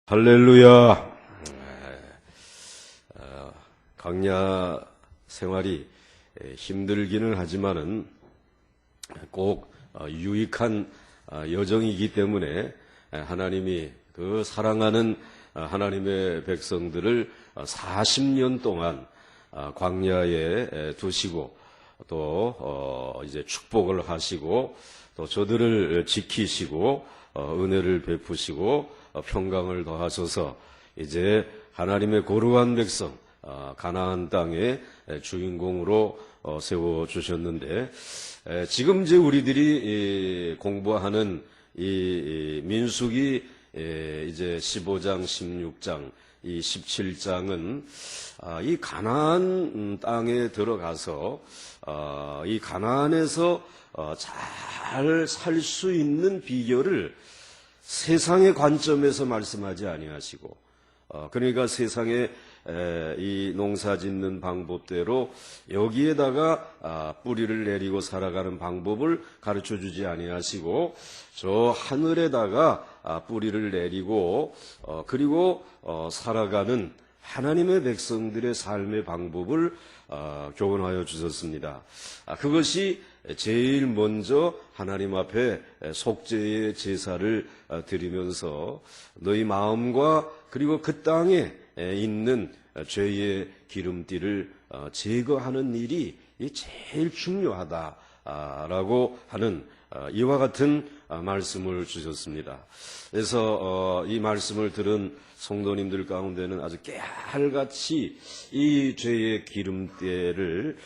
할렐루야. 광야 생활이 힘들기는 하지만은 꼭 유익한 여정이기 때문에 하나님이 그 사랑하는 하나님의 백성들을 40년 동안 광야에 두시고 또 이제 축복을 하시고 또 저들을 지키시고 은혜를 베푸시고 평강을 더하셔서 이제 하나님의 거룩한 백성 가나안 땅의 주인공으로 세워주셨는데, 지금 이제 우리들이 공부하는 이 민수기 이제 15장, 16장, 이 17장은 이 가나안 땅에 들어가서 이 가나안에서 잘 살 수 있는 비결을 세상의 관점에서 말씀하지 아니하시고, 그러니까 세상의 이 농사 짓는 방법대로 여기에다가 뿌리를 내리고 살아가는 방법을 가르쳐 주지 아니하시고, 저 하늘에다가 뿌리를 내리고 그리고 살아가는 하나님의 백성들의 삶의 방법을 교훈하여 주셨습니다. 그것이 제일 먼저 하나님 앞에 속죄의 제사를 드리면서 너희 마음과 그리고 그 땅에 있는 죄의 기름띠를 제거하는 일이 제일 중요하다라고 하는 이와 같은 말씀을 주셨습니다. 그래서 이 말씀을 들은 성도님들 가운데는 아주 깨알같이 이 죄의 기름때를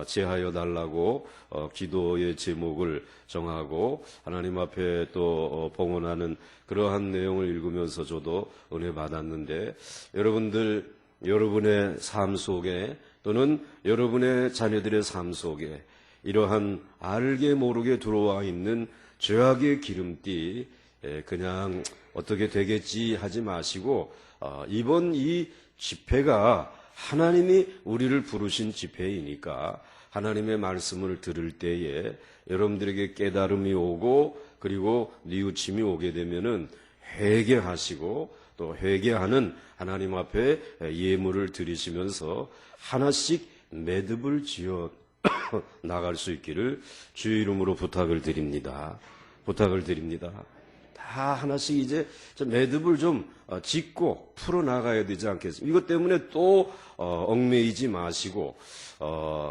제하여 달라고 기도의 제목을 정하고 하나님 앞에 또 봉헌하는 그러한 내용을 읽으면서 저도 은혜 받았는데, 여러분들 여러분의 삶 속에 또는 여러분의 자녀들의 삶 속에 이러한 알게 모르게 들어와 있는 죄악의 기름띠 그냥 어떻게 되겠지 하지 마시고, 이번 이 집회가 하나님이 우리를 부르신 집회이니까 하나님의 말씀을 들을 때에 여러분들에게 깨달음이 오고 그리고 뉘우침이 오게 되면은 회개하시고 또 회개하는 하나님 앞에 예물을 드리시면서 하나씩 매듭을 지어 나갈 수 있기를 주의 이름으로 부탁을 드립니다. 다 하나씩 이제 매듭을 좀 짓고 풀어나가야 되지 않겠습니까? 이것 때문에 또 얽매이지 마시고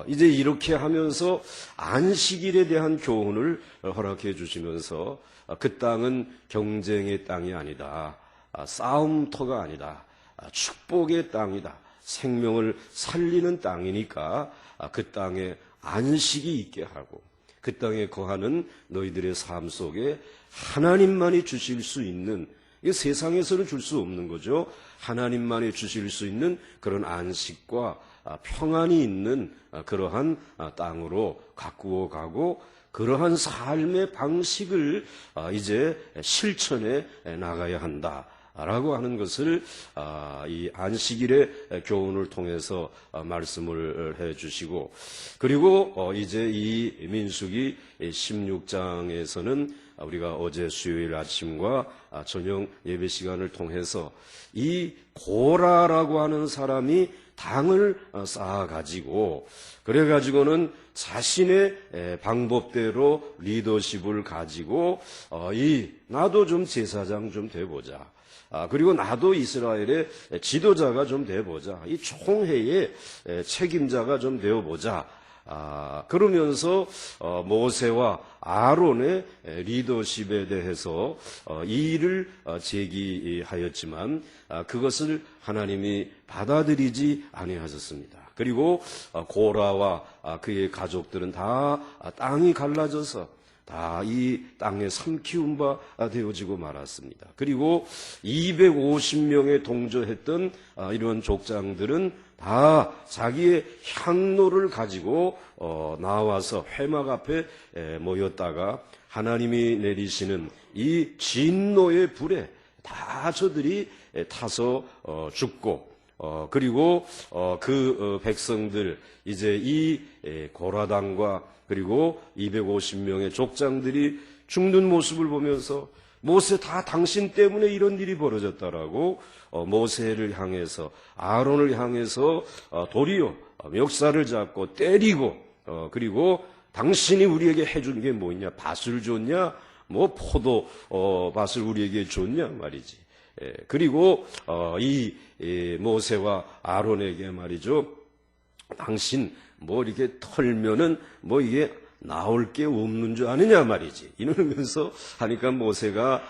이제 이렇게 하면서 안식일에 대한 교훈을 허락해 주시면서 그 땅은 경쟁의 땅이 아니다, 싸움터가 아니다, 축복의 땅이다, 생명을 살리는 땅이니까 그 땅에 안식이 있게 하고 그 땅에 거하는 너희들의 삶 속에 하나님만이 주실 수 있는, 이게 세상에서는 줄 수 없는 거죠. 하나님만이 주실 수 있는 그런 안식과 평안이 있는 그러한 땅으로 가꾸어 가고, 그러한 삶의 방식을 이제 실천해 나가야 한다라고 하는 것을 이 안식일의 교훈을 통해서 말씀을 해 주시고, 그리고 이제 이 민수기 16장에서는 우리가 어제 수요일 아침과 저녁 예배 시간을 통해서 이 고라라고 하는 사람이 당을 쌓아가지고 그래가지고는 자신의 방법대로 리더십을 가지고 나도 좀 제사장 좀 돼보자, 그리고 나도 이스라엘의 지도자가 좀 돼보자, 이 총회의 책임자가 좀 되어보자, 그러면서 모세와 아론의 리더십에 대해서 이의를 제기하였지만 그것을 하나님이 받아들이지 아니하셨습니다. 그리고 고라와 그의 가족들은 다 땅이 갈라져서 다 이 땅에 삼키운 바 되어지고 말았습니다. 그리고 250명에 동조했던 이런 족장들은 다 자기의 향로를 가지고 나와서 회막 앞에 모였다가 하나님이 내리시는 이 진노의 불에 다 저들이 타서 죽고, 그리고 그 백성들 이제 이 고라당과 그리고 250명의 족장들이 죽는 모습을 보면서 모세 다 당신 때문에 이런 일이 벌어졌다라고 모세를 향해서, 아론을 향해서 도리어 멱살을 잡고 때리고, 그리고 당신이 우리에게 해준 게 뭐냐? 밭을 줬냐? 뭐 포도 밭을 우리에게 줬냐 말이지. 그리고 이 모세와 아론에게 말이죠. 당신 뭐 이렇게 털면은 뭐 이게 나올 게 없는 줄 아느냐 말이지. 이러면서 하니까 모세가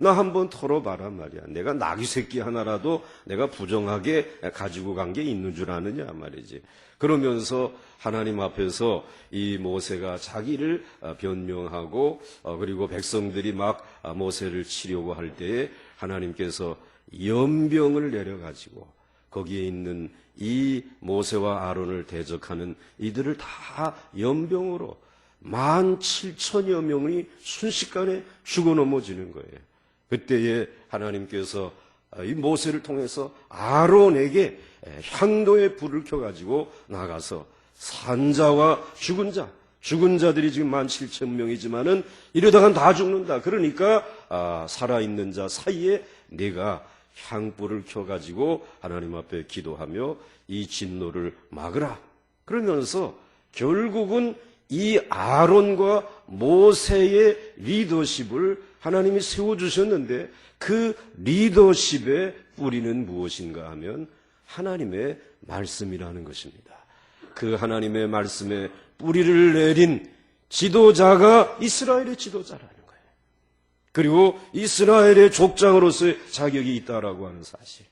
나 한번 털어봐라 말이야. 내가 나귀 새끼 하나라도 내가 부정하게 가지고 간 게 있는 줄 아느냐 말이지. 그러면서 하나님 앞에서 이 모세가 자기를 변명하고 그리고 백성들이 막 모세를 치려고 할 때에 하나님께서 연병을 내려가지고 거기에 있는 이 모세와 아론을 대적하는 이들을 다 연병으로 17,000여 명이 순식간에 죽어 넘어지는 거예요. 그때에 하나님께서 이 모세를 통해서 아론에게 향도의 불을 켜가지고 나가서 산자와 죽은 자들이 지금 17,000명이지만은 이러다간 다 죽는다. 그러니까 살아있는 자 사이에 내가 향불을 켜가지고 하나님 앞에 기도하며 이 진노를 막으라. 그러면서 결국은 이 아론과 모세의 리더십을 하나님이 세워주셨는데 그 리더십의 뿌리는 무엇인가 하면 하나님의 말씀이라는 것입니다. 그 하나님의 말씀에 뿌리를 내린 지도자가 이스라엘의 지도자라는 거예요. 그리고 이스라엘의 족장으로서의 자격이 있다라고 하는 사실.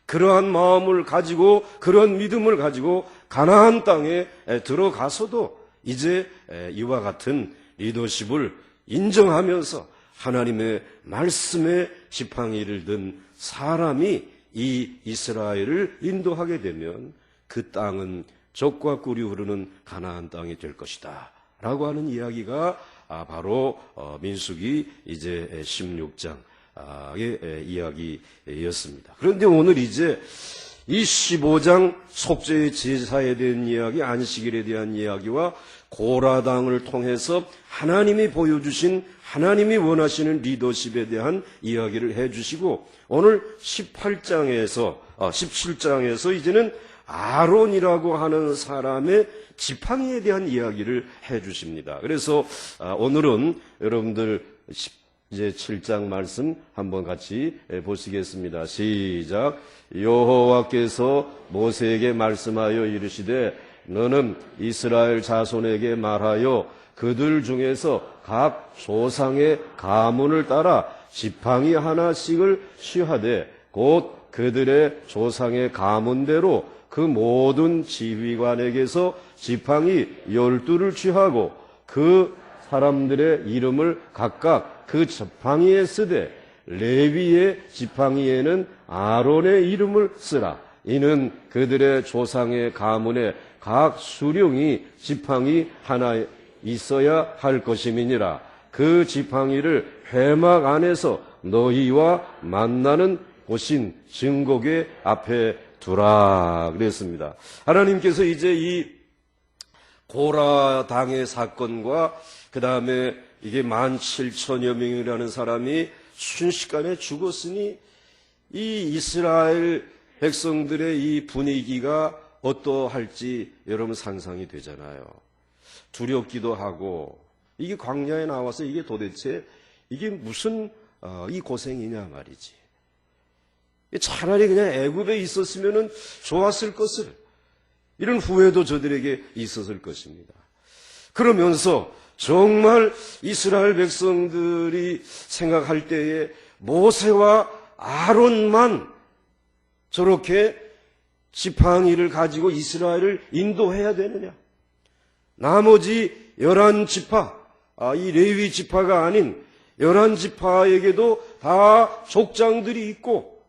그러한 마음을 가지고 그러한 믿음을 가지고 가나안 땅에 들어가서도 이제 이와 같은 리더십을 인정하면서 하나님의 말씀에 지팡이를 든 사람이 이 이스라엘을 인도하게 되면 그 땅은 젖과 꿀이 흐르는 가나안 땅이 될 것이다 라고 하는 이야기가 바로 민수기 이제 16장의 이야기였습니다. 그런데 오늘 이제 이 15장 속죄의 제사에 대한 이야기, 안식일에 대한 이야기와 고라당을 통해서 하나님이 보여주신 하나님이 원하시는 리더십에 대한 이야기를 해주시고 오늘 17장에서 이제는 아론이라고 하는 사람의 지팡이에 대한 이야기를 해주십니다. 그래서 오늘은 여러분들 이제 7장 말씀 한번 같이 보시겠습니다. 시작. 여호와께서 모세에게 말씀하여 이르시되 너는 이스라엘 자손에게 말하여 그들 중에서 각 조상의 가문을 따라 지팡이 하나씩을 취하되 곧 그들의 조상의 가문대로 그 모든 지휘관에게서 지팡이 12를 취하고 그 사람들의 이름을 각각 그 지팡이에 쓰되 레위의 지팡이에는 아론의 이름을 쓰라. 이는 그들의 조상의 가문에 각 수령이 지팡이 하나 있어야 할 것임이니라. 그 지팡이를 회막 안에서 너희와 만나는 곳인 증거궤 앞에 두라 그랬습니다. 하나님께서 이제 이 고라당의 사건과 그 다음에 이게 17,000여 명이라는 사람이 순식간에 죽었으니 이 이스라엘 백성들의 이 분위기가 어떠할지 여러분 상상이 되잖아요. 두렵기도 하고 이게 광야에 나와서 이게 도대체 이게 무슨 이 고생이냐 말이지. 차라리 그냥 애굽에 있었으면 좋았을 것을 이런 후회도 저들에게 있었을 것입니다. 그러면서 정말 이스라엘 백성들이 생각할 때에 모세와 아론만 저렇게 지팡이를 가지고 이스라엘을 인도해야 되느냐? 나머지 11지파, 이 레위 지파가 아닌 11지파에게도 다 족장들이 있고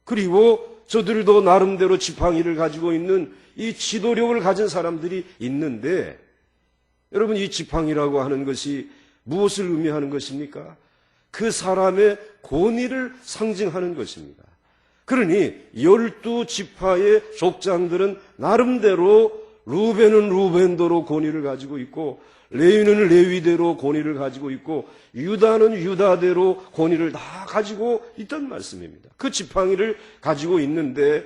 그리고 저들도 나름대로 지팡이를 가지고 있는 이 지도력을 가진 사람들이 있는데 여러분 이 지팡이라고 하는 것이 무엇을 의미하는 것입니까? 그 사람의 권위를 상징하는 것입니다. 그러니 12지파의 족장들은 나름대로 루벤은 루벤도로 권위를 가지고 있고 레위는 레위대로 권위를 가지고 있고 유다는 유다대로 권위를 다 가지고 있다는 말씀입니다. 그 지팡이를 가지고 있는데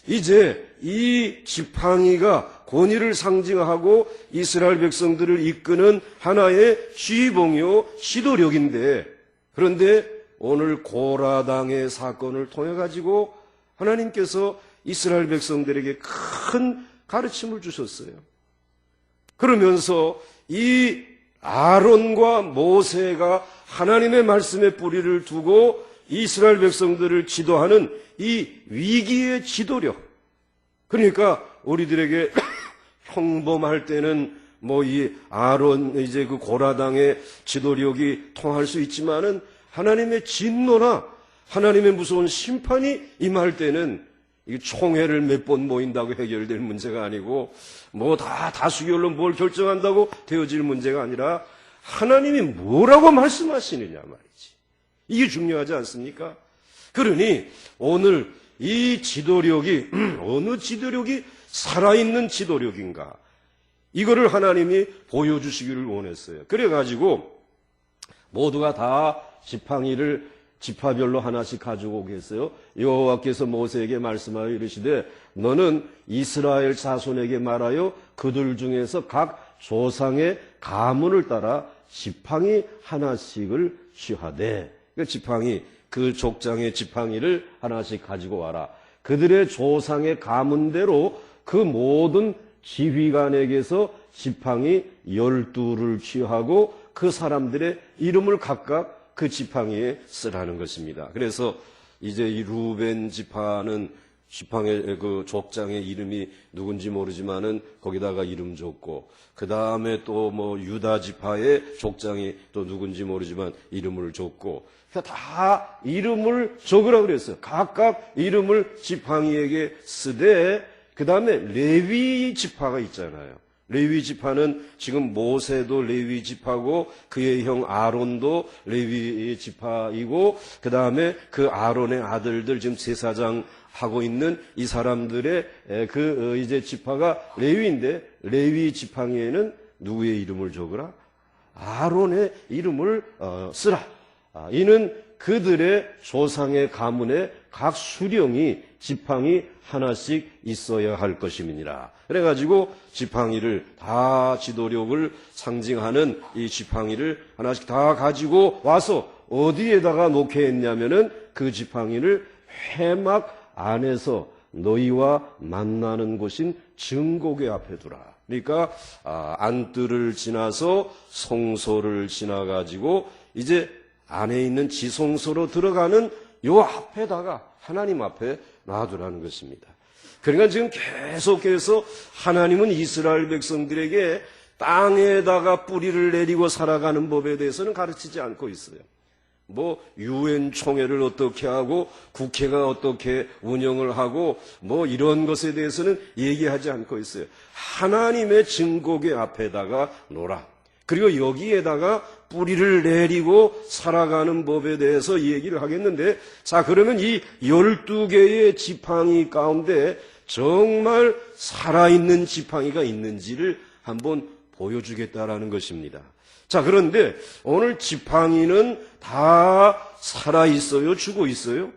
이제 이 지팡이가 권위를 상징하고 이스라엘 백성들을 이끄는 하나의 지휘봉이요 지도력인데, 그런데 오늘 고라당의 사건을 통해 가지고 하나님께서 이스라엘 백성들에게 큰 가르침을 주셨어요. 그러면서 이 아론과 모세가 하나님의 말씀에 뿌리를 두고 이스라엘 백성들을 지도하는 이 위기의 지도력, 그러니까 우리들에게 평범할 때는 뭐 이 아론 이제 그 고라당의 지도력이 통할 수 있지만은 하나님의 진노나 하나님의 무서운 심판이 임할 때는 이 총회를 몇 번 모인다고 해결될 문제가 아니고 뭐 다 다수결로 뭘 결정한다고 되어질 문제가 아니라 하나님이 뭐라고 말씀하시느냐 말이지. 이게 중요하지 않습니까? 그러니 오늘 이 지도력이 어느 지도력이 살아있는 지도력인가, 이거를 하나님이 보여주시기를 원했어요. 그래가지고 모두가 다 지팡이를 지파별로 하나씩 가지고 오겠어요. 여호와께서 모세에게 말씀하여 이르시되 너는 이스라엘 자손에게 말하여 그들 중에서 각 조상의 가문을 따라 지팡이 하나씩을 취하되, 그 지팡이, 그 족장의 지팡이를 하나씩 가지고 와라. 그들의 조상의 가문대로 그 모든 지휘관에게서 지팡이 12를 취하고 그 사람들의 이름을 각각 그 지팡이에 쓰라는 것입니다. 그래서 이제 이 루벤 지파는 지팡이 그 족장의 이름이 누군지 모르지만은 거기다가 이름 줬고, 그 다음에 또 뭐 유다 지파의 족장이 또 누군지 모르지만 이름을 줬고, 다 이름을 적으라 그랬어요. 각각 이름을 지팡이에게 쓰되, 그 다음에 레위 지파가 있잖아요. 레위 지파는 지금 모세도 레위 지파고 그의 형 아론도 레위 지파이고, 그 다음에 그 아론의 아들들 지금 제사장 하고 있는 이 사람들의 그 이제 지파가 레위인데, 레위 지팡이에는 누구의 이름을 적으라? 아론의 이름을 쓰라. 이는 그들의 조상의 가문에 각 수령이 지팡이 하나씩 있어야 할 것임이니라. 그래가지고 지팡이를 다 지도력을 상징하는 이 지팡이를 하나씩 다 가지고 와서 어디에다가 놓게 했냐면은 그 지팡이를 회막 안에서 너희와 만나는 곳인 증거궤 앞에 두라. 그러니까 안뜰을 지나서 성소를 지나가지고 이제 안에 있는 지성소로 들어가는 요 앞에다가 하나님 앞에 놔두라는 것입니다. 그러니까 지금 계속해서 하나님은 이스라엘 백성들에게 땅에다가 뿌리를 내리고 살아가는 법에 대해서는 가르치지 않고 있어요. 뭐 유엔 총회를 어떻게 하고 국회가 어떻게 운영을 하고 뭐 이런 것에 대해서는 얘기하지 않고 있어요. 하나님의 증거궤 앞에다가 놓으라. 그리고 여기에다가 뿌리를 내리고 살아가는 법에 대해서 얘기를 하겠는데, 자, 그러면 이 12개의 지팡이 가운데 정말 살아있는 지팡이가 있는지를 한번 보여주겠다라는 것입니다. 자, 그런데 오늘 지팡이는 다 살아있어요? 죽어 있어요?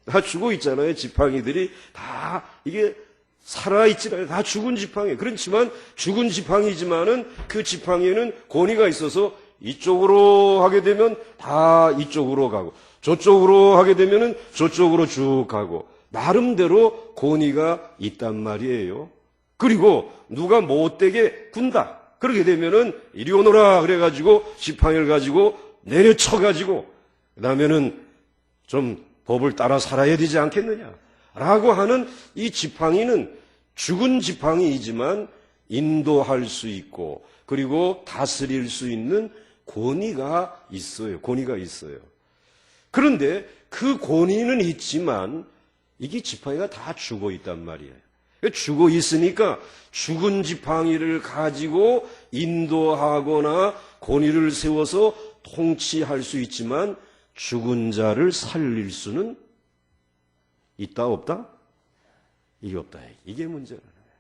다 죽어 있잖아요. 지팡이들이 다 이게 살아있지는 다 죽은 지팡이. 그렇지만 죽은 지팡이지만은 그 지팡이에는 권위가 있어서 이쪽으로 하게 되면 다 이쪽으로 가고, 저쪽으로 하게 되면은 저쪽으로 쭉 가고, 나름대로 권위가 있단 말이에요. 그리고 누가 못되게 군다. 그렇게 되면은 이리 오너라 그래가지고 지팡이를 가지고 내려쳐가지고 그 다음에는 좀 법을 따라 살아야 되지 않겠느냐 라고 하는 이 지팡이는 죽은 지팡이이지만 인도할 수 있고 그리고 다스릴 수 있는 권위가 있어요. 권위가 있어요. 그런데 그 권위는 있지만 이게 지팡이가 다 죽어 있단 말이에요. 죽어 있으니까 죽은 지팡이를 가지고 인도하거나 권위를 세워서 통치할 수 있지만 죽은 자를 살릴 수는 있다 없다? 이게 없다. 이게 문제라는 거예요.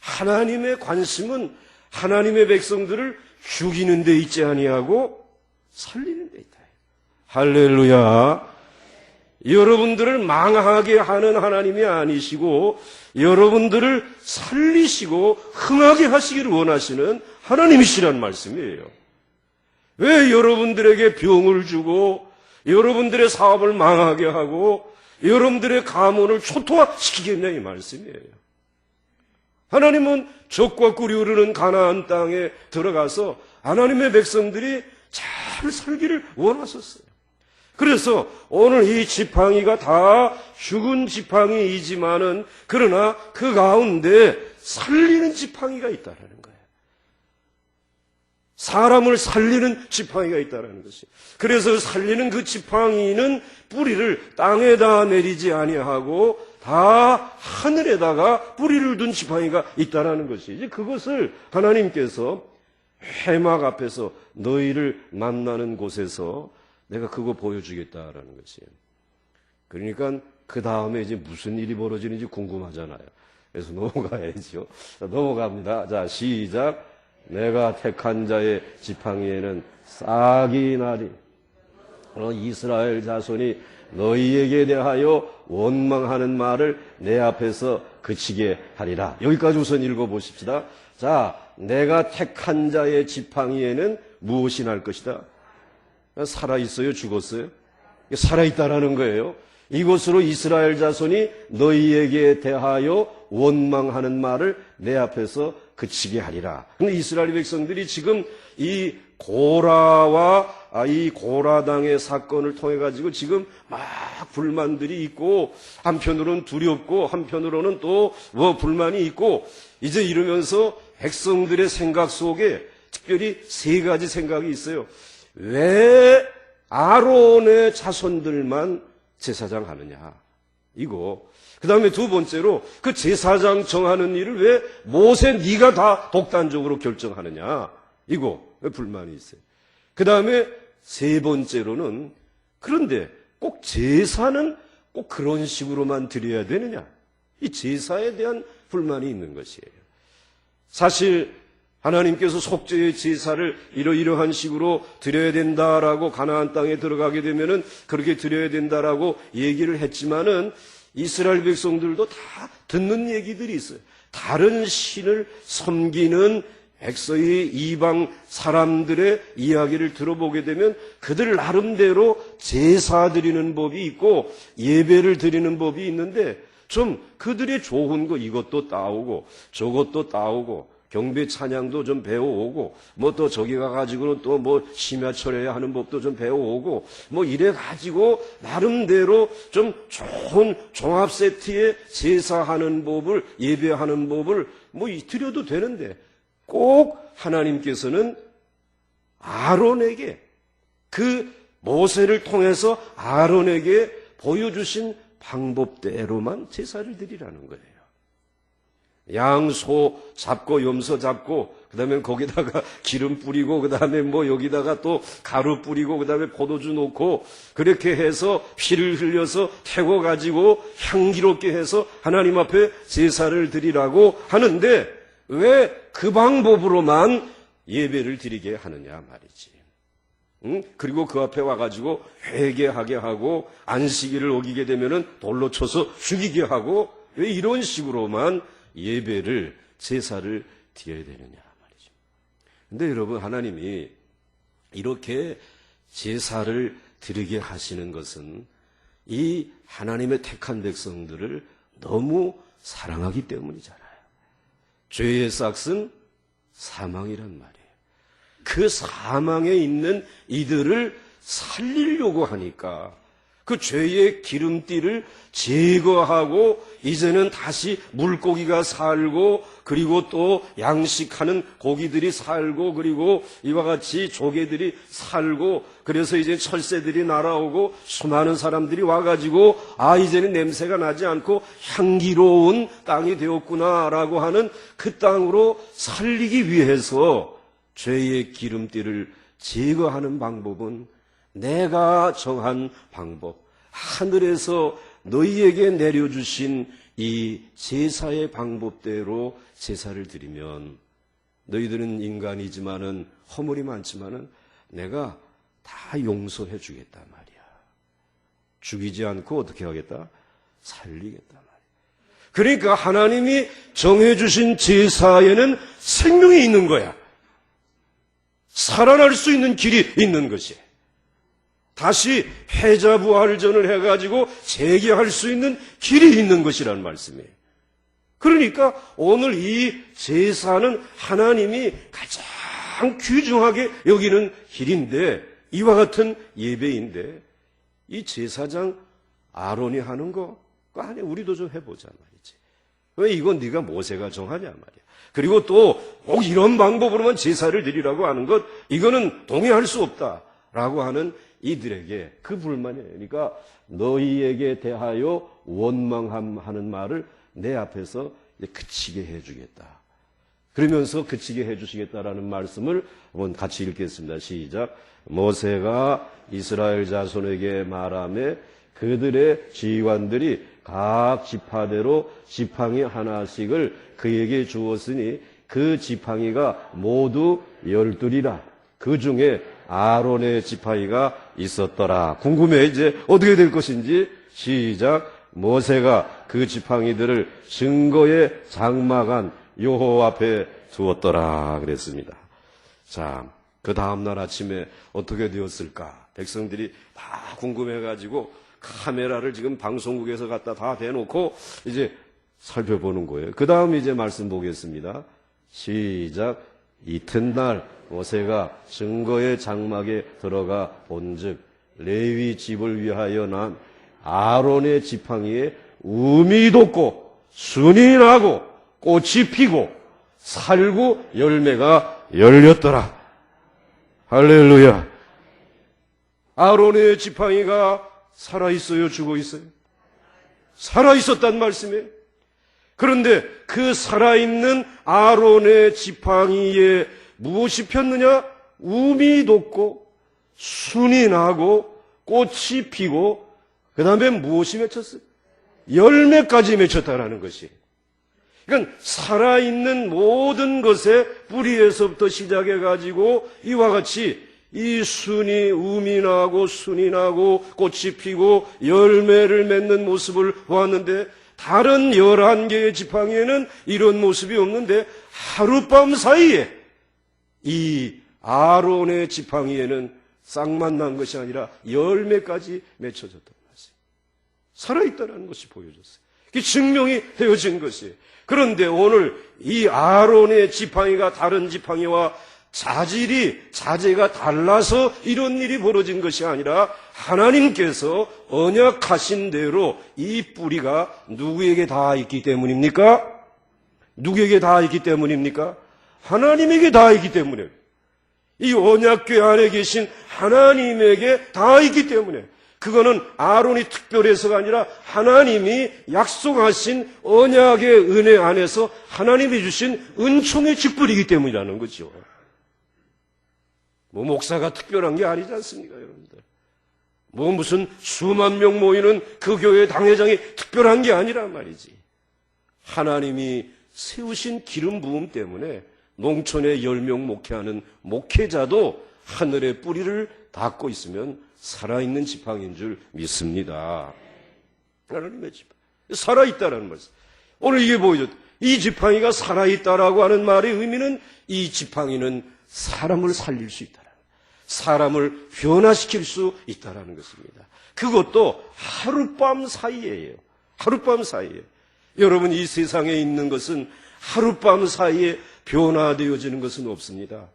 하나님의 관심은 하나님의 백성들을 죽이는 데 있지 아니하고 살리는 데 있다. 할렐루야. 여러분들을 망하게 하는 하나님이 아니시고 여러분들을 살리시고 흥하게 하시기를 원하시는 하나님이시란 말씀이에요. 왜 여러분들에게 병을 주고 여러분들의 사업을 망하게 하고 여러분들의 가문을 초토화시키겠냐 이 말씀이에요. 하나님은 적과 꿀이 흐르는 가나안 땅에 들어가서 하나님의 백성들이 잘 살기를 원하셨어요. 그래서 오늘 이 지팡이가 다 죽은 지팡이이지만은 그러나 그 가운데 살리는 지팡이가 있다라는 거예요. 사람을 살리는 지팡이가 있다라는 것이. 그래서 살리는 그 지팡이는 뿌리를 땅에다 내리지 아니하고 다 하늘에다가 뿌리를 둔 지팡이가 있다라는 것이. 이제 그것을 하나님께서 회막 앞에서 너희를 만나는 곳에서 내가 그거 보여주겠다라는 것이에요. 그러니까 그 다음에 이제 무슨 일이 벌어지는지 궁금하잖아요. 그래서 넘어가야죠. 자, 넘어갑니다. 자, 시작. 내가 택한 자의 지팡이에는 싹이 나리. 이스라엘 자손이 너희에게 대하여 원망하는 말을 내 앞에서 그치게 하리라. 여기까지 우선 읽어보십시다. 자, 내가 택한 자의 지팡이에는 무엇이 날 것이다? 살아있어요? 죽었어요? 살아있다라는 거예요. 이것으로 이스라엘 자손이 너희에게 대하여 원망하는 말을 내 앞에서 그치게 하리라. 근데 이스라엘 백성들이 지금 이 고라와 이 고라당의 사건을 통해 가지고 지금 막 불만들이 있고 한편으로는 두렵고 한편으로는 또 뭐 불만이 있고 이제 이러면서 백성들의 생각 속에 특별히 세 가지 생각이 있어요. 왜 아론의 자손들만 제사장 하느냐? 이거. 그 다음에 두 번째로 그 제사장 정하는 일을 왜 모세 네가 다 독단적으로 결정하느냐? 이거. 왜 불만이 있어요? 그 다음에 세 번째로는 그런데 꼭 제사는 꼭 그런 식으로만 드려야 되느냐? 이 제사에 대한 불만이 있는 것이에요. 사실 하나님께서 속죄의 제사를 이러이러한 식으로 드려야 된다라고 가나안 땅에 들어가게 되면은 그렇게 드려야 된다라고 얘기를 했지만은 이스라엘 백성들도 다 듣는 얘기들이 있어요. 다른 신을 섬기는 백서의 이방 사람들의 이야기를 들어보게 되면 그들 나름대로 제사 드리는 법이 있고 예배를 드리는 법이 있는데 좀 그들의 좋은 거 이것도 따오고 저것도 따오고 경배 찬양도 좀 배워오고 뭐 또 저기 가가지고는 또 뭐 심야 철회야 하는 법도 좀 배워오고 뭐 이래가지고 나름대로 좀 좋은 종합 세트의 제사하는 법을 예배하는 법을 뭐 드려도 되는데 꼭 하나님께서는 아론에게 그 모세를 통해서 아론에게 보여주신 방법대로만 제사를 드리라는 거예요. 양, 소 잡고 염소 잡고 그다음에 거기다가 기름 뿌리고 그다음에 뭐 여기다가 또 가루 뿌리고 그다음에 포도주 넣고 그렇게 해서 피를 흘려서 태워 가지고 향기롭게 해서 하나님 앞에 제사를 드리라고 하는데 왜 그 방법으로만 예배를 드리게 하느냐 말이지. 그리고 그 앞에 와가지고 회개하게 하고 안식일을 어기게 되면은 돌로 쳐서 죽이게 하고 왜 이런 식으로만 예배를 제사를 드려야 되느냐 말이죠. 근데 여러분 하나님이 이렇게 제사를 드리게 하시는 것은 이 하나님의 택한 백성들을 너무 사랑하기 때문이잖아요. 죄의 삭은 사망이란 말이에요. 그 사망에 있는 이들을 살리려고 하니까 그 죄의 기름띠를 제거하고 이제는 다시 물고기가 살고 그리고 또 양식하는 고기들이 살고 그리고 이와 같이 조개들이 살고 그래서 이제 철새들이 날아오고 수많은 사람들이 와가지고 이제는 냄새가 나지 않고 향기로운 땅이 되었구나라고 하는 그 땅으로 살리기 위해서 죄의 기름띠를 제거하는 방법은 내가 정한 방법, 하늘에서 너희에게 내려주신 이 제사의 방법대로 제사를 드리면 너희들은 인간이지만은 허물이 많지만은 내가 다 용서해 주겠단 말이야. 죽이지 않고 어떻게 하겠다? 살리겠단 말이야. 그러니까 하나님이 정해주신 제사에는 생명이 있는 거야. 살아날 수 있는 길이 있는 것이. 다시 패자부활전을 해가지고 재개할 수 있는 길이 있는 것이라는 말씀이에요. 그러니까 오늘 이 제사는 하나님이 가장 귀중하게 여기는 길인데, 이와 같은 예배인데, 이 제사장 아론이 하는 거 아니 우리도 좀 해보자 말이지. 왜 이건 네가 모세가 정하냐 말이야. 그리고 또 꼭 이런 방법으로만 제사를 드리라고 하는 것, 이거는 동의할 수 없다라고 하는 이들에게 그 불만이에요. 그러니까 너희에게 대하여 원망하는 말을 내 앞에서 그치게 해주겠다. 그러면서 그치게 해주시겠다라는 말씀을 한번 같이 읽겠습니다. 시작. 모세가 이스라엘 자손에게 말하며 그들의 지휘관들이 각 지파대로 지팡이 하나씩을 그에게 주었으니 그 지팡이가 모두 12이라. 그 중에 아론의 지팡이가 있었더라. 궁금해 이제 어떻게 될 것인지. 시작. 모세가 그 지팡이들을 증거의 장막 안 여호와 앞에 두었더라 그랬습니다. 자, 그 다음날 아침에 어떻게 되었을까? 백성들이 다 궁금해가지고 카메라를 지금 방송국에서 갖다 다 대놓고 이제 살펴보는 거예요. 그 다음 이제 말씀 보겠습니다. 시작. 이튿날 모세가 증거의 장막에 들어가 본즉 레위 집을 위하여 난 아론의 지팡이에 음이 돋고 순이 나고 꽃이 피고 살구 열매가 열렸더라. 할렐루야. 아론의 지팡이가 살아있어요? 죽어있어요? 살아있었단 말씀이에요. 그런데 그 살아있는 아론의 지팡이에 무엇이 폈느냐? 음이 돋고 순이 나고 꽃이 피고 그 다음에 무엇이 맺혔어요? 열매까지 맺혔다라는 것이. 그러니까 살아있는 모든 것의 뿌리에서부터 시작해가지고 이와 같이 이 순이 음이 나고 순이 나고 꽃이 피고 열매를 맺는 모습을 보았는데, 다른 11개의 지팡이에는 이런 모습이 없는데 하룻밤 사이에 이 아론의 지팡이에는 싹만 난 것이 아니라 열매까지 맺혀졌던 것이 살아있다는 것이 보여졌어요. 그게 증명이 되어진 것이에요. 그런데 오늘 이 아론의 지팡이가 다른 지팡이와 자재가 달라서 이런 일이 벌어진 것이 아니라 하나님께서 언약하신 대로 이 뿌리가 누구에게 다 있기 때문입니까? 누구에게 다 있기 때문입니까? 하나님에게 다 있기 때문에, 이 언약궤 안에 계신 하나님에게 다 있기 때문에, 그거는 아론이 특별해서가 아니라 하나님이 약속하신 언약의 은혜 안에서 하나님이 주신 은총의 직분이기 때문이라는 거죠. 뭐 목사가 특별한 게 아니지 않습니까, 여러분들? 뭐 무슨 수만 명 모이는 그 교회 당회장이 특별한 게 아니란 말이지. 하나님이 세우신 기름 부음 때문에 농촌에 10명 목회하는 목회자도 하늘의 뿌리를 닿고 있으면 살아있는 지팡이인 줄 믿습니다. 하나님의 지팡이. 살아있다라는 말씀. 오늘 이게 보여줬다. 이 지팡이가 살아있다라고 하는 말의 의미는 이 지팡이는 사람을 살릴 수 있다. 사람을 변화시킬 수 있다는 것입니다. 그것도 하룻밤 사이에요. 하룻밤 사이에. 여러분, 이 세상에 있는 것은 하룻밤 사이에 변화되어지는 것은 없습니다.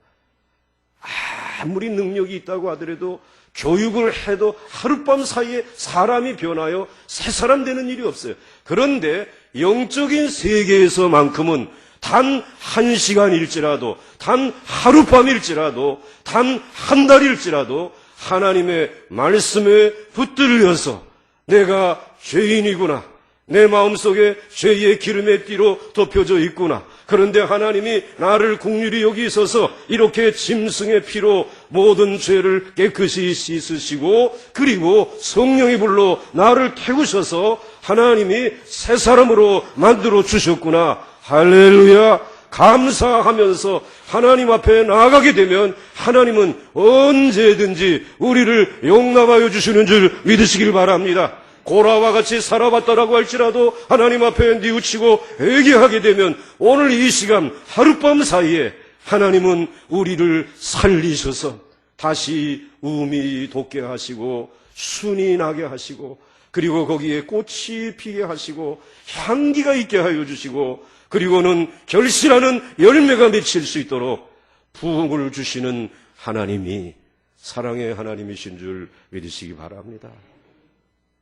아무리 능력이 있다고 하더라도 교육을 해도 하룻밤 사이에 사람이 변하여 새 사람 되는 일이 없어요. 그런데 영적인 세계에서만큼은 단 1시간일지라도, 단 하룻밤일지라도, 단 한 달일지라도 하나님의 말씀에 붙들려서 내가 죄인이구나, 내 마음속에 죄의 기름의 띠로 덮여져 있구나, 그런데 하나님이 나를 긍휼히 여기 있어서 이렇게 짐승의 피로 모든 죄를 깨끗이 씻으시고, 그리고 성령의 불로 나를 태우셔서 하나님이 새 사람으로 만들어 주셨구나, 할렐루야, 감사하면서 하나님 앞에 나아가게 되면 하나님은 언제든지 우리를 용납하여 주시는 줄 믿으시길 바랍니다. 고라와 같이 살아봤다라고 할지라도 하나님 앞에 뉘우치고 회개하게 되면 오늘 이 시간 하룻밤 사이에 하나님은 우리를 살리셔서 다시 음이 돋게 하시고 순이 나게 하시고 그리고 거기에 꽃이 피게 하시고 향기가 있게 하여 주시고 그리고는 결실하는 열매가 맺힐 수 있도록 부흥을 주시는 하나님이 사랑의 하나님이신 줄 믿으시기 바랍니다.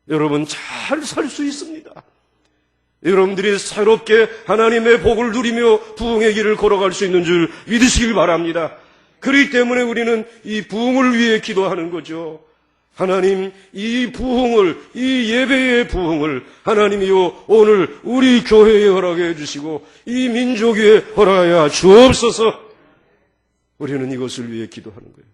여러분 잘 살 수 있습니다. 여러분들이 새롭게 하나님의 복을 누리며 부흥의 길을 걸어갈 수 있는 줄 믿으시길 바랍니다. 그렇기 때문에 우리는 이 부흥을 위해 기도하는 거죠. 하나님, 이 부흥을, 이 예배의 부흥을 하나님이요 오늘 우리 교회에 허락해 주시고 이 민족 위에 허락하여 주옵소서. 우리는 이것을 위해 기도하는 거예요.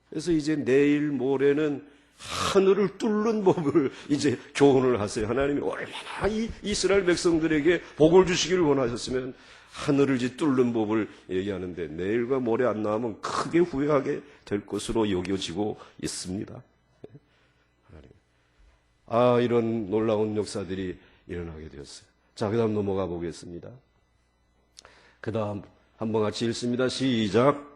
그래서 이제 내일 모레는 하늘을 뚫는 법을 이제 교훈을 하세요. 하나님이 얼마나 이 이스라엘 백성들에게 복을 주시기를 원하셨으면 하늘을 이제 뚫는 법을 얘기하는데 내일과 모레 안 나오면 크게 후회하게 될 것으로 여겨지고 있습니다. 이런 놀라운 역사들이 일어나게 되었어요. 자, 그 다음 넘어가 보겠습니다. 그 다음 한번 같이 읽습니다. 시작.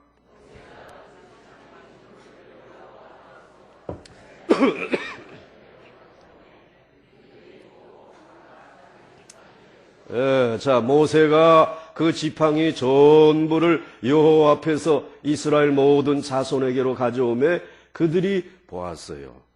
자, 모세가 그 지팡이 전부를 여호와 앞에서 이스라엘 모든 자손에게로 가져오매 그들이 보았어요.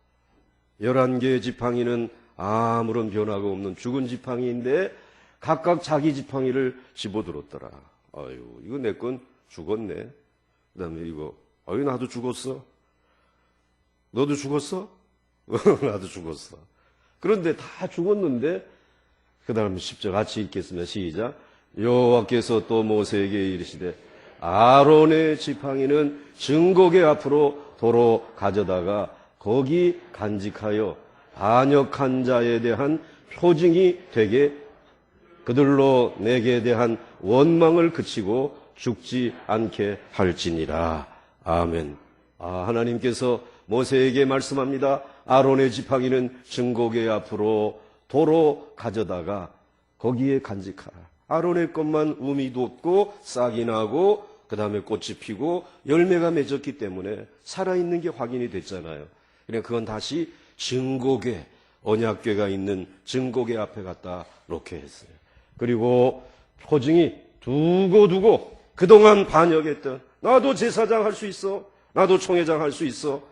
11개의 지팡이는 아무런 변화가 없는 죽은 지팡이인데 각각 자기 지팡이를 집어들었더라. 아유, 이거 내 건 죽었네. 그 다음에 이거, 나도 죽었어. 너도 죽었어? 나도 죽었어. 그런데 다 죽었는데 그 다음 10절 같이 읽겠습니다. 시작. 여호와께서 또 모세에게 이르시되 아론의 지팡이는 증거궤 앞으로 도로 가져다가 거기 간직하여 반역한 자에 대한 표징이 되게 그들로 내게 대한 원망을 그치고 죽지 않게 할지니라. 아멘. 하나님께서 모세에게 말씀합니다. 아론의 지팡이는 증거궤 앞으로 도로 가져다가 거기에 간직하라. 아론의 것만 음이 돋고 싹이 나고 그 다음에 꽃이 피고 열매가 맺었기 때문에 살아있는 게 확인이 됐잖아요. 그러니까 그건 다시 증거궤, 언약궤가 있는 증거궤 앞에 갖다 놓게 했어요. 그리고 표징이 두고 그동안 반역했던 나도 제사장 할 수 있어, 나도 총회장 할 수 있어,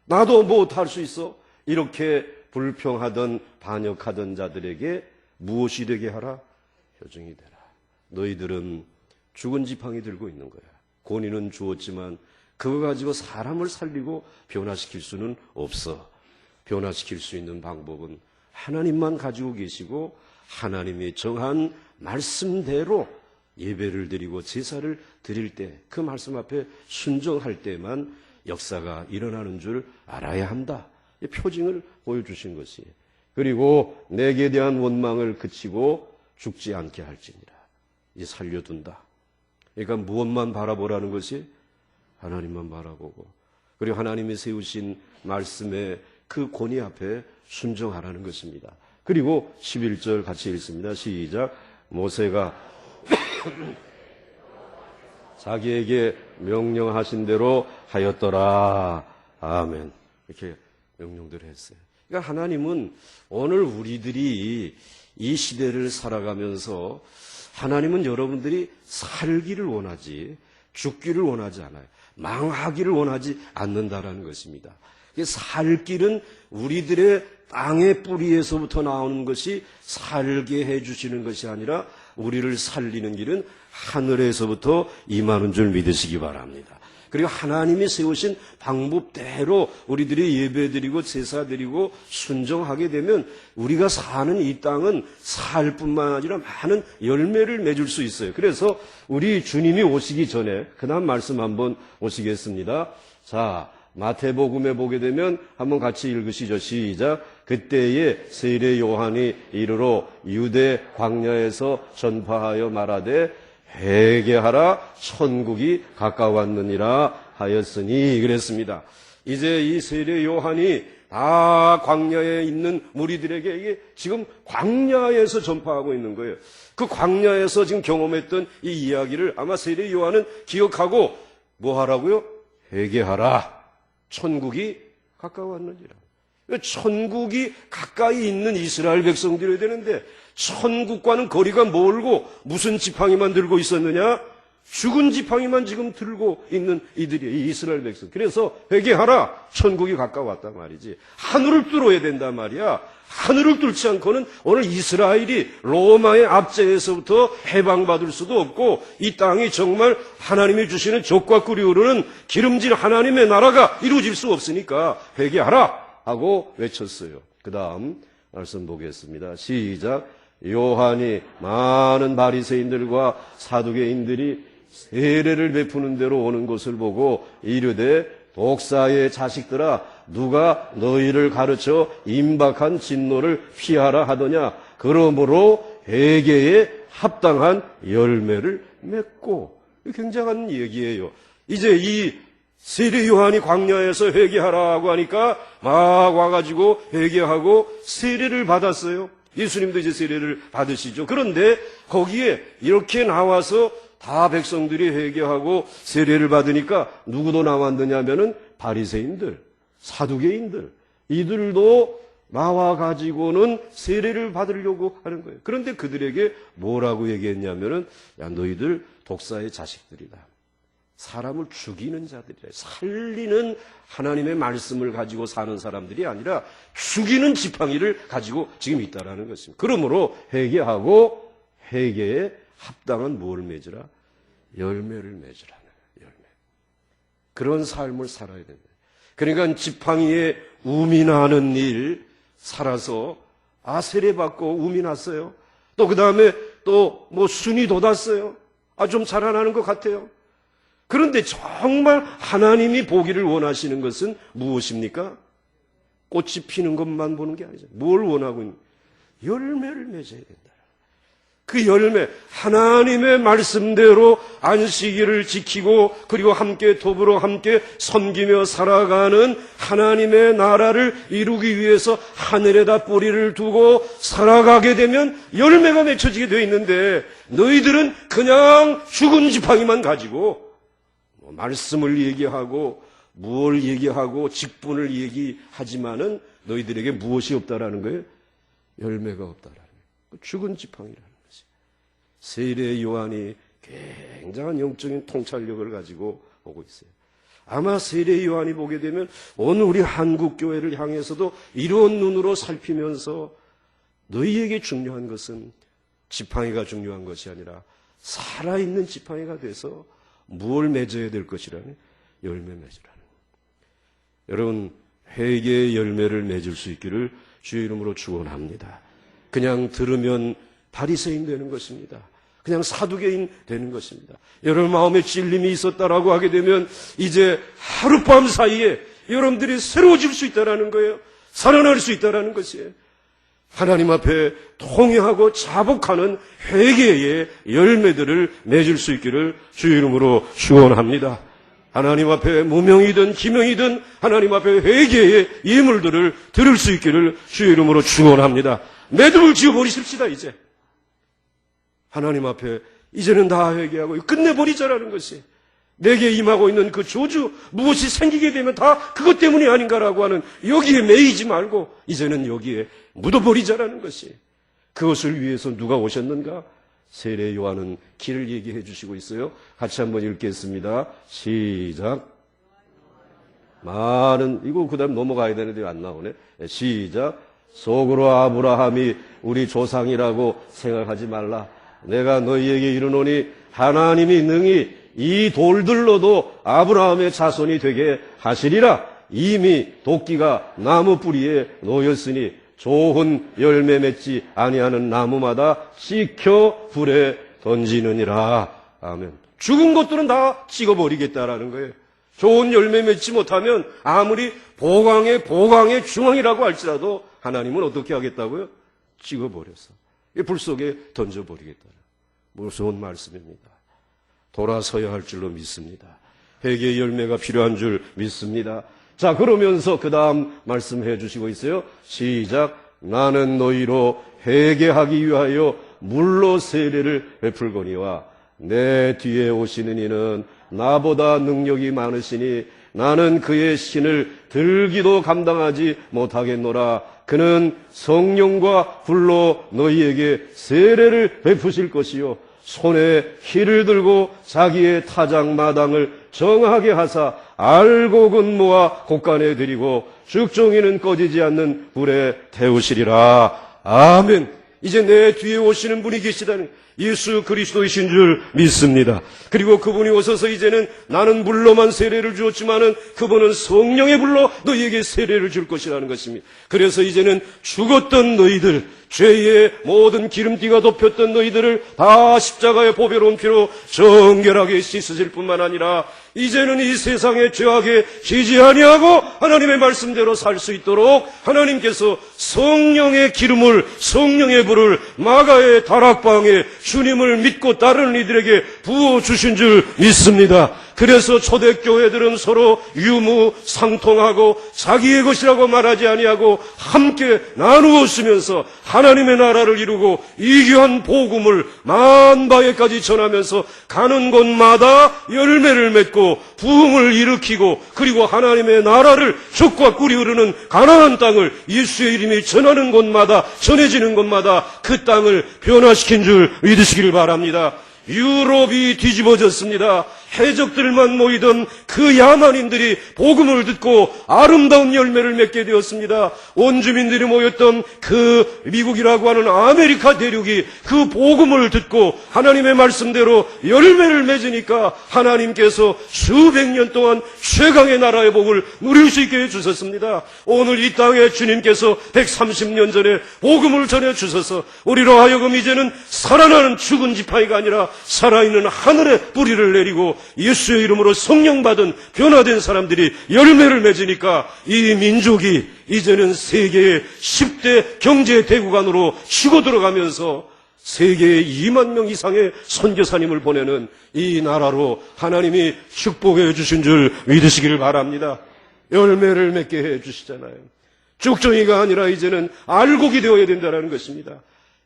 나도 뭐 할 수 있어, 이렇게 불평하던 반역하던 자들에게 무엇이 되게 하라? 표징이 되라. 너희들은 죽은 지팡이 들고 있는 거야. 권위는 주었지만 그거 가지고 사람을 살리고 변화시킬 수는 없어. 변화시킬 수 있는 방법은 하나님만 가지고 계시고 하나님이 정한 말씀대로 예배를 드리고 제사를 드릴 때 그 말씀 앞에 순종할 때만 역사가 일어나는 줄 알아야 한다. 이 표징을 보여주신 것이. 그리고 내게 대한 원망을 그치고 죽지 않게 할지니라. 이 살려둔다. 그러니까 무엇만 바라보라는 것이 하나님만 바라보고 그리고 하나님이 세우신 말씀의 그 권위 앞에 순종하라는 것입니다. 그리고 11절 같이 읽습니다. 시작. 모세가 자기에게 명령하신 대로 하였더라. 아멘. 이렇게 명령들을 했어요. 그러니까 하나님은 오늘 우리들이 이 시대를 살아가면서 하나님은 여러분들이 살기를 원하지 죽기를 원하지 않아요. 망하기를 원하지 않는다라는 것입니다. 살 길은 우리들의 땅의 뿌리에서부터 나오는 것이 살게 해주시는 것이 아니라 우리를 살리는 길은 하늘에서부터 임하는 줄 믿으시기 바랍니다. 그리고 하나님이 세우신 방법대로 우리들이 예배드리고 제사드리고 순종하게 되면 우리가 사는 이 땅은 살 뿐만 아니라 많은 열매를 맺을 수 있어요. 그래서 우리 주님이 오시기 전에 그 다음 말씀 한번 보시겠습니다. 자, 마태복음에 보게 되면 한번 같이 읽으시죠. 시작. 그때에 세례 요한이 이르러 유대 광야에서 전파하여 말하되 회개하라 천국이 가까웠느니라 하였으니 그랬습니다. 이제 이 세례 요한이 다 광야에 있는 무리들에게 이게 지금 광야에서 전파하고 있는 거예요. 그 광야에서 지금 경험했던 이 이야기를 아마 세례 요한은 기억하고 뭐 하라고요? 회개하라. 천국이 가까웠느니라. 천국이 가까이 있는 이스라엘 백성들이 되는데 천국과는 거리가 멀고 무슨 지팡이만 들고 있었느냐? 죽은 지팡이만 지금 들고 있는 이들이 이스라엘 백성. 그래서 회개하라. 천국이 가까웠단 말이지. 하늘을 뚫어야 된단 말이야. 하늘을 뚫지 않고는 오늘 이스라엘이 로마의 압제에서부터 해방받을 수도 없고 이 땅이 정말 하나님이 주시는 족과 꿀이 흐르는 기름진 하나님의 나라가 이루어질 수 없으니까 회개하라 하고 외쳤어요. 그 다음 말씀 보겠습니다. 시작. 요한이 많은 바리새인들과 사두개인들이 세례를 베푸는 대로 오는 것을 보고 이르되 독사의 자식들아 누가 너희를 가르쳐 임박한 진노를 피하라 하더냐. 그러므로 회개에 합당한 열매를 맺고. 굉장한 얘기예요. 이제 이 세례 요한이 광야에서 회개하라고 하니까 막 와가지고 회개하고 세례를 받았어요. 예수님도 이제 세례를 받으시죠. 그런데 거기에 이렇게 나와서 다 백성들이 회개하고 세례를 받으니까 누구도 나왔느냐면은 바리새인들, 사두개인들, 이들도 나와가지고는 세례를 받으려고 하는 거예요. 그런데 그들에게 뭐라고 얘기했냐면은 야 너희들 독사의 자식들이다. 사람을 죽이는 자들이라. 살리는 하나님의 말씀을 가지고 사는 사람들이 아니라 죽이는 지팡이를 가지고 지금 있다라는 것입니다. 그러므로 회개하고 회개에 합당한 무엇을 맺으라? 열매를 맺으라는 열매. 그런 삶을 살아야 된다. 그러니까 지팡이에 um이 나는 일 살아서 세례 받고 um이 났어요. 또 그 다음에 또 뭐 순이 돋았어요. 좀 자라나는 것 같아요. 그런데 정말 하나님이 보기를 원하시는 것은 무엇입니까? 꽃이 피는 것만 보는 게 아니죠. 뭘 원하고 있는? 열매를 맺어야 된다. 그 열매, 하나님의 말씀대로 안식일을 지키고 그리고 함께 더불어 함께 섬기며 살아가는 하나님의 나라를 이루기 위해서 하늘에다 뿌리를 두고 살아가게 되면 열매가 맺혀지게 되어 있는데 너희들은 그냥 죽은 지팡이만 가지고 말씀을 얘기하고 무엇을 얘기하고 직분을 얘기하지만은 너희들에게 무엇이 없다라는 거예요? 열매가 없다라는 거예요. 죽은 지팡이라는 것이. 세례 요한이 굉장한 영적인 통찰력을 가지고 오고 있어요. 아마 세례 요한이 보게 되면 오늘 우리 한국 교회를 향해서도 이런 눈으로 살피면서 너희에게 중요한 것은 지팡이가 중요한 것이 아니라 살아있는 지팡이가 돼서 무엇을 맺어야 될 것이라는 열매 맺으라는. 여러분 회개의 열매를 맺을 수 있기를 주의 이름으로 축원합니다. 그냥 들으면 바리새인 되는 것입니다. 그냥 사두개인 되는 것입니다. 여러분 마음에 찔림이 있었다라고 하게 되면 이제 하룻밤 사이에 여러분들이 새로워질 수 있다라는 거예요. 살아날 수 있다라는 것이에요. 하나님 앞에 통회하고 자복하는 회개의 열매들을 맺을 수 있기를 주의 이름으로 축원합니다. 하나님 앞에 무명이든 기명이든 하나님 앞에 회개의 예물들을 드릴 수 있기를 주의 이름으로 축원합니다. 매듭을 지어버리십시다. 이제 하나님 앞에 이제는 다 회개하고 끝내버리자라는 것이 내게 임하고 있는 그 저주 무엇이 생기게 되면 다 그것 때문이 아닌가라고 하는 여기에 매이지 말고 이제는 여기에 묻어버리자라는 것이. 그것을 위해서 누가 오셨는가? 세례 요한은 길을 얘기해 주시고 있어요. 같이 한번 읽겠습니다. 시작. 많은 이거 그다음 넘어가야 되는데 안 나오네. 시작. 속으로 아브라함이 우리 조상이라고 생각하지 말라. 내가 너희에게 이르노니 하나님이 능히 이 돌들로도 아브라함의 자손이 되게 하시리라. 이미 도끼가 나무 뿌리에 놓였으니 좋은 열매 맺지 아니하는 나무마다 씻겨 불에 던지느니라. 아멘. 죽은 것들은 다 찍어버리겠다라는 거예요. 좋은 열매 맺지 못하면 아무리 보강의 중앙이라고 할지라도 하나님은 어떻게 하겠다고요? 찍어버려서 불 속에 던져버리겠다. 무서운 말씀입니다. 돌아서야 할 줄로 믿습니다. 회개의 열매가 필요한 줄 믿습니다. 자, 그러면서 그 다음 말씀해 주시고 있어요. 시작. 나는 너희로 회개하기 위하여 물로 세례를 베풀거니와 내 뒤에 오시는 이는 나보다 능력이 많으시니 나는 그의 신을 들기도 감당하지 못하겠노라. 그는 성령과 불로 너희에게 세례를 베푸실 것이요 손에 희를 들고 자기의 타작 마당을 정하게 하사 알곡은 모아 곡간에 들이고 죽종이는 꺼지지 않는 불에 태우시리라. 아멘. 이제 내 뒤에 오시는 분이 계시다는 예수 그리스도이신 줄 믿습니다. 그리고 그분이 오셔서 이제는 나는 물로만 세례를 주었지만은 그분은 성령의 불로 너희에게 세례를 줄 것이라는 것입니다. 그래서 이제는 죽었던 너희들, 죄의 모든 기름띠가 덮였던 너희들을 다 십자가의 보배로운 피로 정결하게 씻으실 뿐만 아니라 이제는 이 세상의 죄악에 지지 아니하고 하나님의 말씀대로 살 수 있도록 하나님께서 성령의 기름을, 성령의 불을 마가의 다락방에 주님을 믿고 따르는 이들에게 부어주신 줄 믿습니다. 그래서 초대교회들은 서로 유무상통하고 자기의 것이라고 말하지 아니하고 함께 나누어 쓰면서 하나님의 나라를 이루고 이 귀한 복음을 만방에까지 전하면서 가는 곳마다 열매를 맺고 부흥을 일으키고 그리고 하나님의 나라를 젖과 꿀이 흐르는 가나안 땅을 예수의 이름이 전하는 곳마다 전해지는 곳마다 그 땅을 변화시킨 줄 믿으시기를 바랍니다. 유럽이 뒤집어졌습니다. 해적들만 모이던 그 야만인들이 복음을 듣고 아름다운 열매를 맺게 되었습니다. 원주민들이 모였던 그 미국이라고 하는 아메리카 대륙이 그 복음을 듣고 하나님의 말씀대로 열매를 맺으니까 하나님께서 수백 년 동안 최강의 나라의 복을 누릴 수 있게 해주셨습니다. 오늘 이 땅에 주님께서 130년 전에 복음을 전해주셔서 우리로 하여금 이제는 살아나는 죽은 지팡이가 아니라 살아있는 하늘의 뿌리를 내리고 예수의 이름으로 성령 받은 변화된 사람들이 열매를 맺으니까 이 민족이 이제는 세계의 10대 경제 대국안으로 치고 들어가면서 세계에 2만 명 이상의 선교사님을 보내는 이 나라로 하나님이 축복해 주신 줄 믿으시기를 바랍니다. 열매를 맺게 해 주시잖아요. 쭉정이가 아니라 이제는 알곡이 되어야 된다는 것입니다.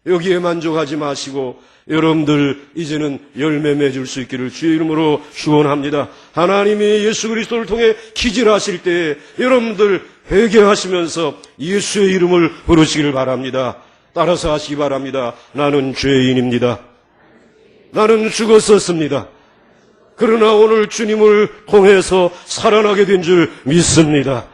여기에 만족하지 마시고 여러분들 이제는 열매 맺을 수 있기를 주의 이름으로 축원합니다. 하나님이 예수 그리스도를 통해 기질하실 때에 여러분들 회개하시면서 예수의 이름을 부르시기를 바랍니다. 따라서 하시기 바랍니다. 나는 죄인입니다. 나는 죽었었습니다. 그러나 오늘 주님을 통해서 살아나게 된 줄 믿습니다.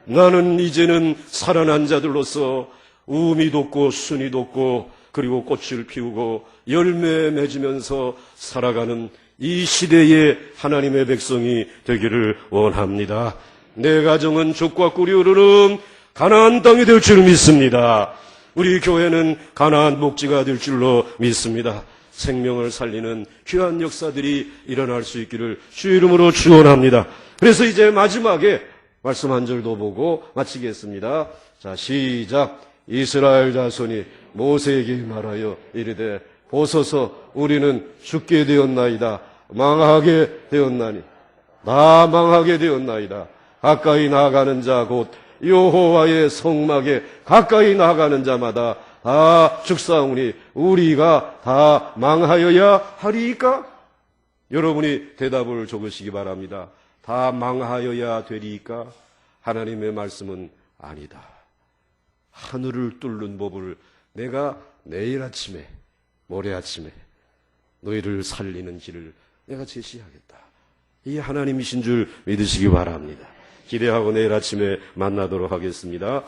나는 이제는 살아난 자들로서 우음이 돋고 순이 돋고 그리고 꽃을 피우고 열매 맺으면서 살아가는 이 시대의 하나님의 백성이 되기를 원합니다. 내 가정은 족과 꿀이 흐르는 가나안 땅이 될 줄 믿습니다. 우리 교회는 가나안 목지가 될 줄로 믿습니다. 생명을 살리는 귀한 역사들이 일어날 수 있기를 주의 이름으로 축원합니다. 그래서 이제 마지막에 말씀 한 절도 보고 마치겠습니다. 자, 시작. 이스라엘 자손이 모세에게 말하여 이르되 보소서 우리는 죽게 되었나이다. 망하게 되었나니 다 망하게 되었나이다. 가까이 나가는 자 곧 여호와의 성막에 가까이 나가는 자마다 다 죽사오니 우리가 다 망하여야 하리이까? 여러분이 대답을 적으시기 바랍니다. 다 망하여야 되리이까? 하나님의 말씀은 아니다. 하늘을 뚫는 법을 내가 내일 아침에 모레 아침에 너희를 살리는 길을 내가 제시하겠다. 이 하나님이신 줄 믿으시기 바랍니다. 기대하고 내일 아침에 만나도록 하겠습니다.